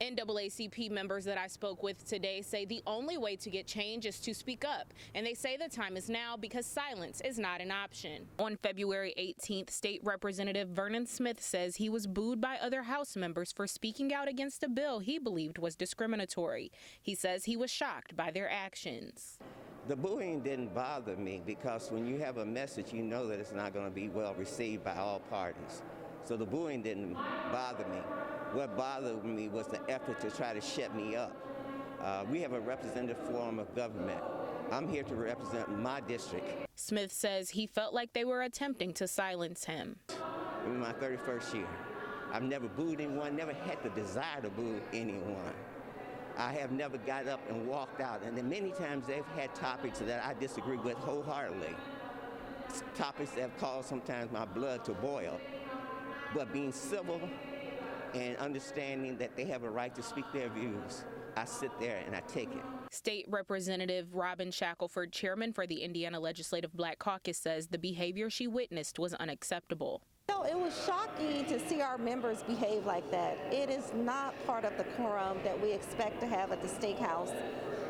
NAACP members that I spoke with today say the only way to get change is to speak up, and they say the time is now because silence is not an option. On February 18th, State Representative Vernon Smith says he was booed by other House members for speaking out against a bill he believed was discriminatory. He says he was shocked by their actions. The booing didn't bother me because when you have a message, you know that it's not going to be well received by all parties. So the booing didn't bother me. What bothered me was the effort to try to shut me up. We have a representative form of government. I'm here to represent my district. Smith says he felt like they were attempting to silence him. In my 31st year, I've never booed anyone, never had the desire to boo anyone. I have never got up and walked out, and then many times they've had topics that I disagree with wholeheartedly. Topics that have caused sometimes my blood to boil. But being civil and understanding that they have a right to speak their views, I sit there and I take it. State Representative Robin Shackelford, chairman for the Indiana Legislative Black Caucus, says the behavior she witnessed was unacceptable. No, it was shocking to see our members behave like that. It is not part of the quorum that we expect to have at the State House.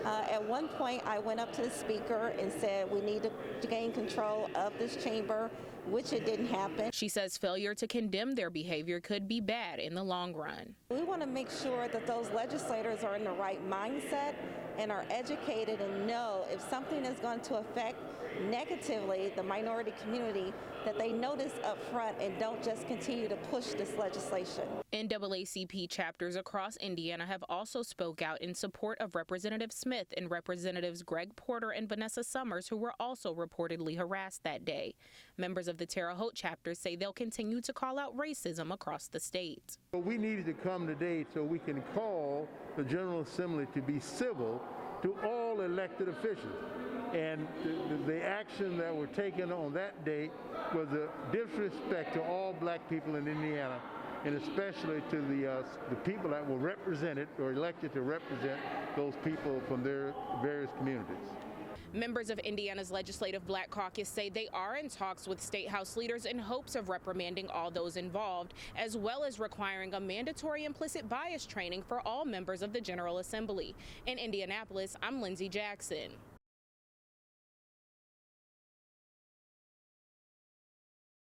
At one point, I went up to the speaker and said we need to gain control of this chamber, which it didn't happen. She says failure to condemn their behavior could be bad in the long run. We want to make sure that those legislators are in the right mindset and are educated and know if something is going to affect negatively the minority community, that they notice up front and don't just continue to push this legislation. NAACP chapters across Indiana have also spoke out in support of Representative Smith and Representatives Greg Porter and Vanessa Summers, who were also reportedly harassed that day. Members of the Terre Haute chapter say they'll continue to call out racism across the state. We needed to come today so we can call the General Assembly to be civil to all elected officials. And the action that were taken on that date was a disrespect to all black people in Indiana, and especially to the people that were represented or elected to represent those people from their various communities. Members of Indiana's Legislative Black Caucus say they are in talks with State House leaders in hopes of reprimanding all those involved, as well as requiring a mandatory implicit bias training for all members of the General Assembly. In Indianapolis, I'm Lindsay Jackson.